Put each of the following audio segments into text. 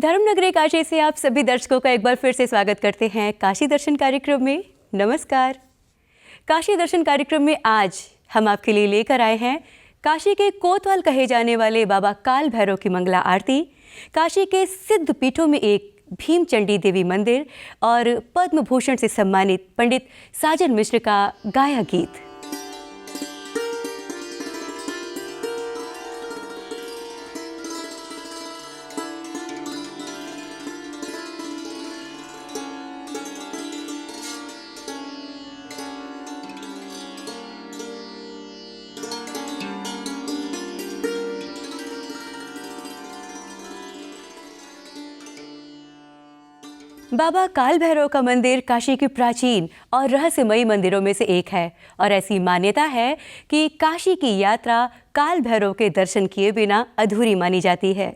धर्मनगरी काशी से आप सभी दर्शकों का एक बार फिर से स्वागत करते हैं काशी दर्शन कार्यक्रम में। नमस्कार। काशी दर्शन कार्यक्रम में आज हम आपके लिए लेकर आए हैं काशी के कोतवाल कहे जाने वाले बाबा काल भैरव की मंगला आरती, काशी के सिद्ध पीठों में एक भीमचंडी देवी मंदिर और पद्म भूषण से सम्मानित पंडित साजन मिश्र का गाया गीत। बाबा काल भैरव का मंदिर काशी के प्राचीन और रहस्यमयी मंदिरों में से एक है और ऐसी मान्यता है कि काशी की यात्रा काल भैरव के दर्शन किए बिना अधूरी मानी जाती है।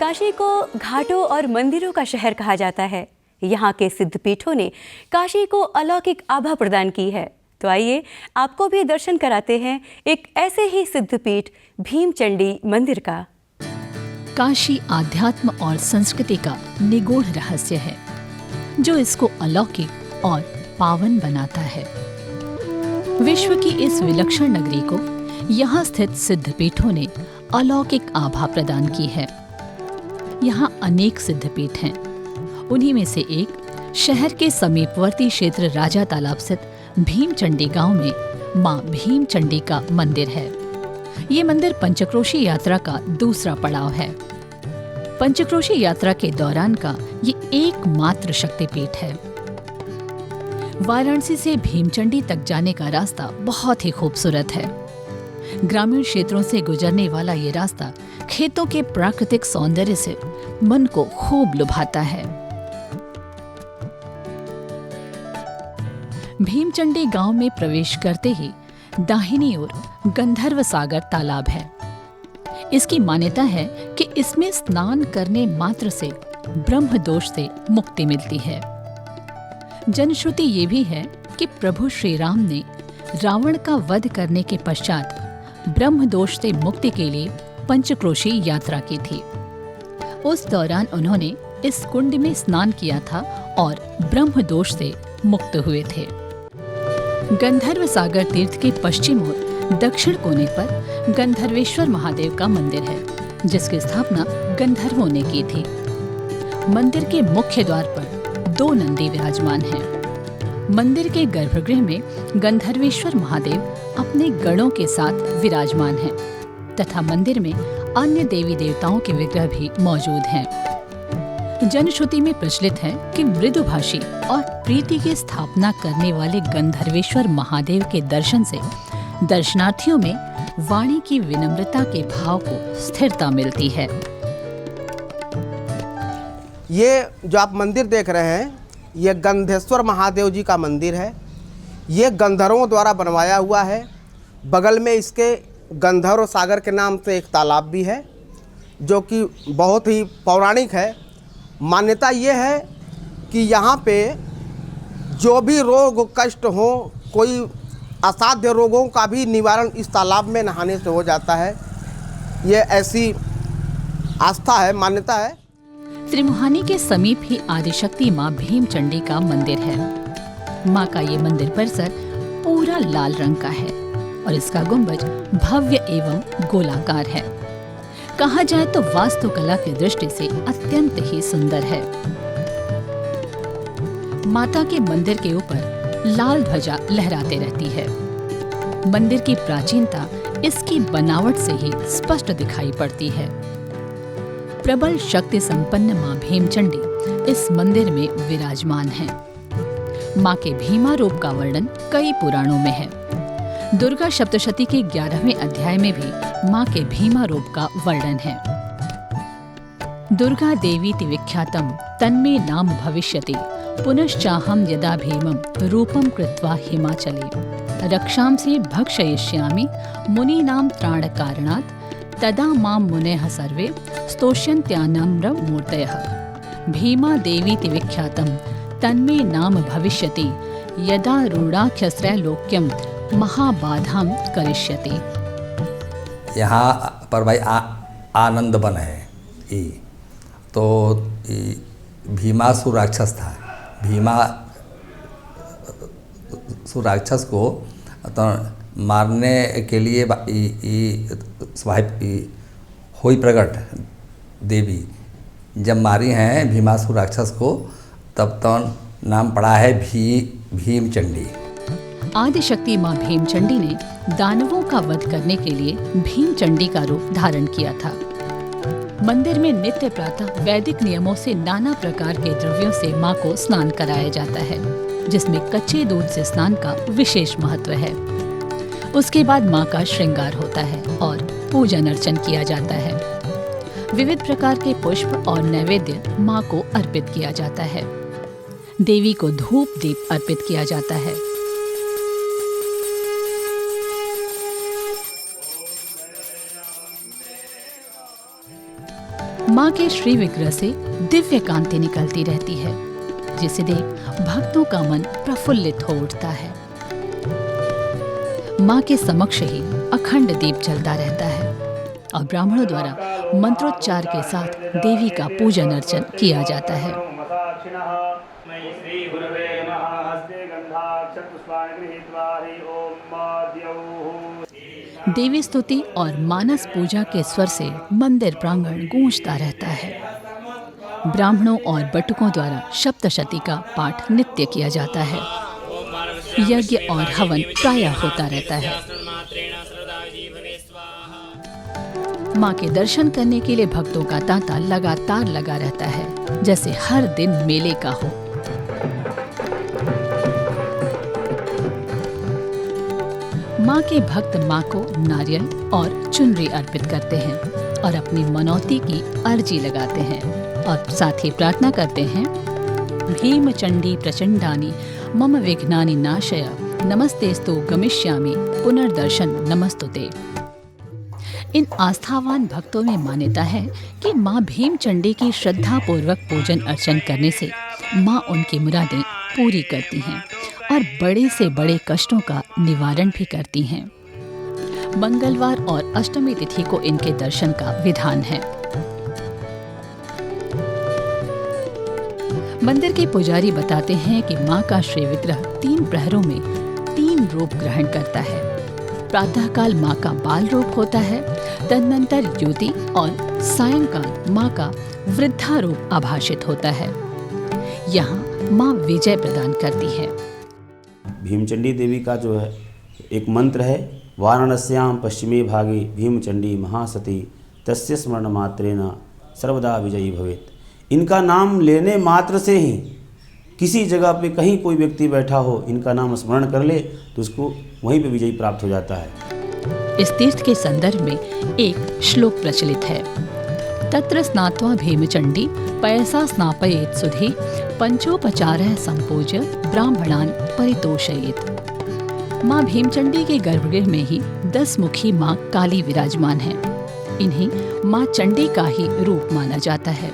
काशी को घाटों और मंदिरों का शहर कहा जाता है। यहाँ के सिद्ध पीठों ने काशी को अलौकिक आभा प्रदान की है। तो आइए आपको भी दर्शन कराते हैं एक ऐसे ही सिद्ध पीठ भीमचंडी मंदिर का। काशी आध्यात्म और संस्कृति का निगूढ़ रहस्य है जो इसको अलौकिक और पावन बनाता है। विश्व की इस विलक्षण नगरी को यहाँ स्थित सिद्ध पीठों ने अलौकिक आभा प्रदान की है। यहाँ अनेक सिद्धपीठ हैं। उन्हीं में से एक शहर के समीपवर्ती क्षेत्र राजा तालाब स्थित भीमचंडी गांव में मां भीमचंडी का मंदिर है। ये मंदिर पंचक्रोशी यात्रा का दूसरा पड़ाव है। पंचक्रोशी यात्रा के दौरान का ये एकमात्र शक्तिपीठ है। वाराणसी से भीमचंडी तक जाने का रास्ता बहुत ही खूबसूरत है। ग्रामीण क्षेत्रों से गुजरने वाला ये रास्ता खेतों के प्राकृतिक सौंदर्य से मन को खूब लुभाता है। भीमचंडी गांव में प्रवेश करते ही दाहिनी ओर गंधर्व सागर तालाब है। इसकी मान्यता है कि इसमें स्नान करने मात्र से ब्रह्म दोष से मुक्ति मिलती है। जनश्रुति ये भी है कि प्रभु श्री राम ने रावण का वध करने के पश्चात ब्रह्म दोष से मुक्ति के लिए पंचक्रोशी यात्रा की थी। उस दौरान उन्होंने इस कुंड में स्नान किया था और ब्रह्म दोष से मुक्त हुए थे। गंधर्व सागर तीर्थ के पश्चिम ओर दक्षिण कोने पर गंधर्वेश्वर महादेव का मंदिर है, जिसकी स्थापना गंधर्वों ने की थी। मंदिर के मुख्य द्वार पर 2 नंदी विराजमान हैं। मंदिर के गर्भगृह में गंधर्वेश्वर महादेव अपने गणों के साथ विराजमान हैं तथा मंदिर में अन्य देवी देवताओं के विग्रह भी मौजूद हैं। जनश्रुति में प्रचलित है कि मृदुभाषी और प्रीति की स्थापना करने वाले गंधर्वेश्वर महादेव के दर्शन से दर्शनार्थियों में वाणी की विनम्रता के भाव को स्थिरता मिलती है। ये जो आप मंदिर देख रहे हैं, ये गंधेश्वर महादेव जी का मंदिर है। ये गंधर्वों द्वारा बनवाया हुआ है। बगल में इसके गंधर्व सागर के नाम से एक तालाब भी है, जो कि बहुत ही पौराणिक है। मान्यता ये है कि यहाँ पे जो भी रोग कष्ट हो, कोई असाध्य रोगों का भी निवारण इस तालाब में नहाने से हो जाता है। ये ऐसी आस्था है, मान्यता है। त्रिमुहानी के समीप ही आदिशक्ति माँ भीमचंडी का मंदिर है। माँ का ये मंदिर परिसर पूरा लाल रंग का है और इसका गुंबज भव्य एवं गोलाकार है। कहा जाए तो वास्तुकला की दृष्टि से अत्यंत ही सुंदर है। माता के मंदिर के ऊपर लाल ध्वजा लहराते रहती है। मंदिर की प्राचीनता इसकी बनावट से ही स्पष्ट दिखाई पड़ती है। प्रबल शक्ति संपन्न मां भीमचंडी इस मंदिर में विराजमान है। मां के भीमा रूप का वर्णन कई पुराणों में है। दुर्गा सप्तशती के 11वें अध्याय में भी मां के भीमा रूप का वर्णन है। दुर्गा देवीति विख्यातम तन्मे नाम भविष्यति पुनश्चाहम यदा भीमं रूपम कृत्वा हिमाचले रक्षांसि भक्षयिष्यामि मुनीनां त्राणकारणात् तदा मां मुनयः सर्वे स्तोष्यन्त्यानम्र मूर्तयः। भीमा देवीति विख्यातम तन्मे नाम भविष्यति यदा रूढ़ाख्यस्त्रैलोक्यं महाबाधां करिष्यति। यहाँ पर भाई आनंद वन है। ये तो भीमासुर राक्षस था। भीमासुर राक्षस को तो मारने के लिए हुई प्रकट देवी जब मारी हैं भीमासुर राक्षस को, तब तो नाम पड़ा है भीमचंडी। आदिशक्ति मां भीमचंडी ने दानवों का वध करने के लिए भीमचंडी का रूप धारण किया था। मंदिर में नित्य प्रातः वैदिक नियमों से नाना प्रकार के द्रव्यों से मां को स्नान कराया जाता है, जिसमें कच्चे दूध से स्नान का विशेष महत्व है। उसके बाद मां का श्रृंगार होता है और पूजन अर्चन किया जाता है। विविध प्रकार के पुष्प और नैवेद्य मां को अर्पित किया जाता है। देवी को धूप दीप अर्पित किया जाता है। मां के श्री विग्रह से दिव्य कांति निकलती रहती है, जिसे देख भक्तों का मन प्रफुल्लित हो उठता है। मां के समक्ष ही अखंड दीप जलता रहता है और ब्राह्मणों द्वारा मंत्रोच्चार के साथ देवी का पूजन अर्चन किया जाता है। देवी स्तुति और मानस पूजा के स्वर से मंदिर प्रांगण गूंजता रहता है। ब्राह्मणों और बटुकों द्वारा सप्तशती का पाठ नित्य किया जाता है। यज्ञ और हवन प्रायः होता रहता है। माँ के दर्शन करने के लिए भक्तों का तांता लगातार लगा रहता है, जैसे हर दिन मेले का हो। माँ के भक्त माँ को नारियल और चुनरी अर्पित करते हैं और अपनी मनौती की अर्जी लगाते हैं और साथ ही प्रार्थना करते हैं, भीम चंडी प्रचंडानी मम विघ्नानि नाशय नमस्तेस्तु गमिष्यामि पुनर्दर्शन नमस्तुते। इन आस्थावान भक्तों में मान्यता है कि माँ भीम चंडी की श्रद्धा पूर्वक पूजन अर्चन करने से माँ उनकी मुरादें पूरी करती हैं और बड़े से बड़े कष्टों का निवारण भी करती हैं। मंगलवार और अष्टमी तिथि को इनके दर्शन का विधान है। मंदिर के पुजारी बताते हैं कि माँ का श्री विग्रह 3 प्रहरों में 3 रूप ग्रहण करता है। प्रातःकाल माँ का बाल रूप होता है, तदनंतर युवती और सायंकाल माँ का वृद्धा रूप आभाषित होता है। यहाँ माँ विजय प्रदान करती है। भीमचंडी देवी का जो है एक मंत्र है, वाराणस्याम पश्चिमे भागे भीमचंडी महासती तस्य स्मरण मात्रेण सर्वदा विजयी भवेत्। इनका नाम लेने मात्र से ही किसी जगह पे कहीं कोई व्यक्ति बैठा हो, इनका नाम स्मरण कर ले तो उसको वहीं पे विजयी प्राप्त हो जाता है। इस तीर्थ के संदर्भ में एक श्लोक प्रचलित है, तत्र स्नात्वा भीमचंडी पयसा स्नापयेत् सुधि पंचोपचारः संपूज्य ब्राह्मणान् परितोषयेत्। माँ भीमचंडी के गर्भगृह में ही 10 मुखी माँ काली विराजमान है। इन्हें माँ चंडी का ही रूप माना जाता है।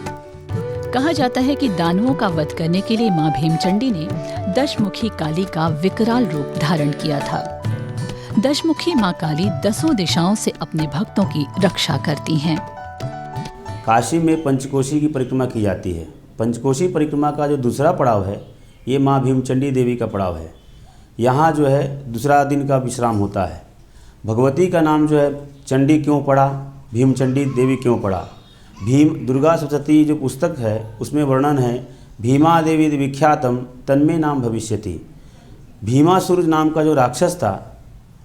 कहा जाता है कि दानवों का वध करने के लिए माँ भीमचंडी ने 10 मुखी काली का विकराल रूप धारण किया था। 10 मुखी माँ काली 10 दिशाओं से अपने भक्तों की रक्षा करती हैं। काशी में पंचकोशी की परिक्रमा की जाती है। पंचकोशी परिक्रमा का जो दूसरा पड़ाव है, ये माँ भीमचंडी देवी का पड़ाव है। यहाँ जो है दूसरा दिन का विश्राम होता है। भगवती का नाम जो है चंडी क्यों पड़ा, भीमचंडी देवी क्यों पड़ा? भीम दुर्गा सप्तशती जो पुस्तक है उसमें वर्णन है, भीमा देवी विख्यातम तन्मे नाम भविष्यति। भीमासुर नाम का जो राक्षस था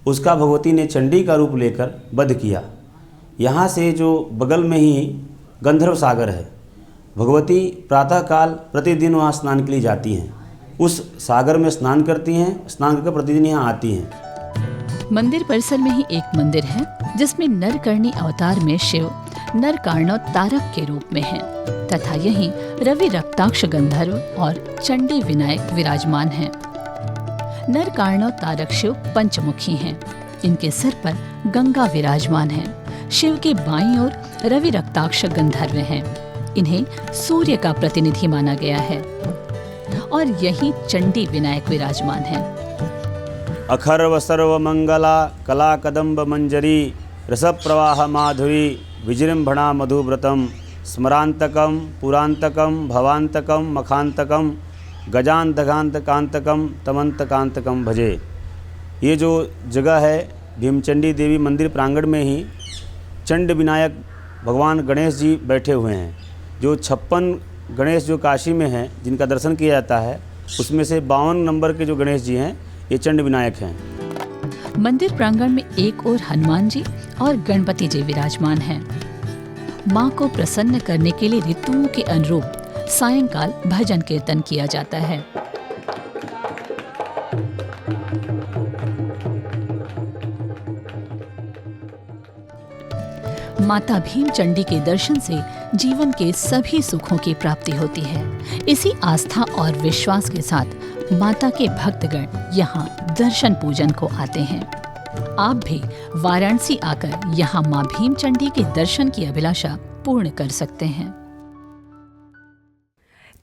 उसका भगवती ने चंडी का रूप लेकर वध किया। यहाँ से जो बगल में ही गंधर्व सागर है, भगवती प्रातःकाल प्रतिदिन वहाँ स्नान के लिए जाती हैं, उस सागर में स्नान करती हैं, स्नान करके प्रतिदिन यहाँ आती हैं। मंदिर परिसर में ही एक मंदिर है जिसमें नरकर्णी अवतार में शिव नरकार्णव तारक के रूप में हैं, तथा यहीं रवि रक्ताक्ष गंधर्व और चंडी विनायक विराजमान हैं। नरकार्णव तारक शिव पंचमुखी हैं। इनके सिर पर गंगा विराजमान है। शिव के बाईं ओर रवि रक्ताक्ष गंधर्व हैं। इन्हें सूर्य का प्रतिनिधि माना गया है और यहीं चंडी विनायक विराजमान हैं। अखर्व सर्व मंगला कला कदम्ब मंजरी रस प्रवाह माधुरी विजृंभणा मधुव्रतम स्मरांतकम पुरांतकम भवांतकम मखांतकम गजांतकांतकांतकम तमंतकांतकम भजे। ये जो जगह है भीमचंडी देवी मंदिर प्रांगण में ही चंड विनायक भगवान गणेश जी बैठे हुए हैं। जो 56 गणेश जो काशी में हैं जिनका दर्शन किया जाता है, उसमें से 52 नंबर के जो गणेश जी हैं ये चंड विनायक हैं। मंदिर प्रांगण में एक ओर हनुमान जी और गणपति जी विराजमान हैं। माँ को प्रसन्न करने के लिए ऋतुओं के अनुरूप सायंकाल भजन कीर्तन किया जाता है। माता भीमचंडी के दर्शन से जीवन के सभी सुखों की प्राप्ति होती है। इसी आस्था और विश्वास के साथ माता के भक्तगण यहाँ दर्शन पूजन को आते हैं। आप भी वाराणसी आकर यहाँ माँ भीमचंडी के दर्शन की अभिलाषा पूर्ण कर सकते हैं।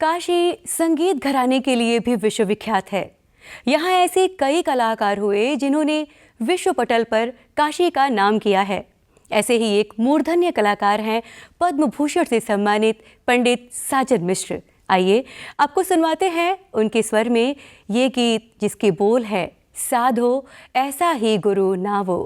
काशी संगीत घराने के लिए भी विश्वविख्यात है। यहाँ ऐसे कई कलाकार हुए जिन्होंने विश्व पटल पर काशी का नाम किया है। ऐसे ही एक मूर्धन्य कलाकार हैं पद्म भूषण से सम्मानित पंडित साजन मिश्र। आइए आपको सुनवाते हैं उनके स्वर में ये गीत जिसके बोल है, साधो ऐसा ही गुरु नावो।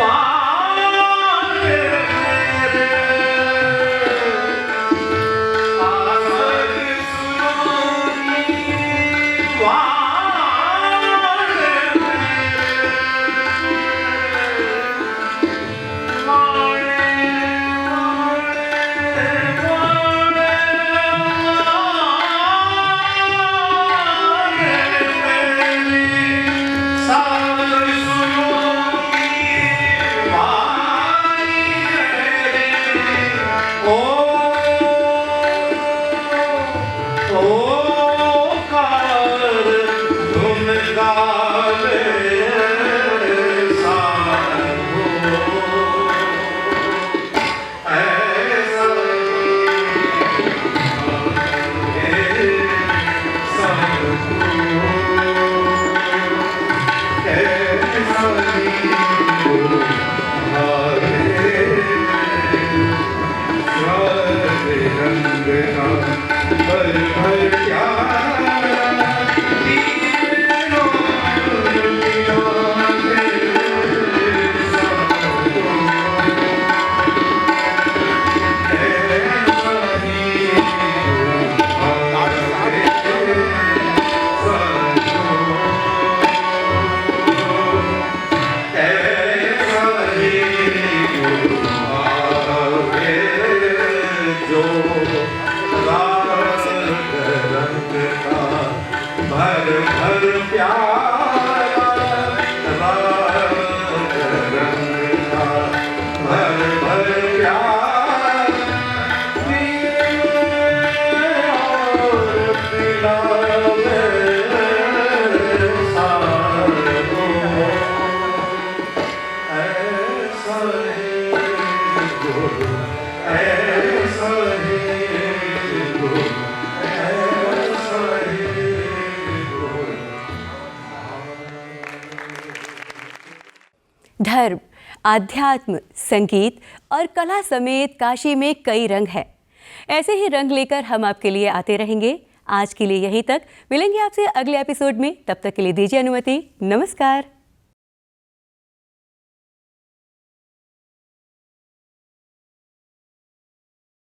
Wow. धर्म, आध्यात्म, संगीत और कला समेत काशी में कई रंग हैं। ऐसे ही रंग लेकर हम आपके लिए आते रहेंगे। आज के लिए यहीं तक, मिलेंगे आपसे अगले एपिसोड में। तब तक के लिए दीजिए अनुमति। नमस्कार।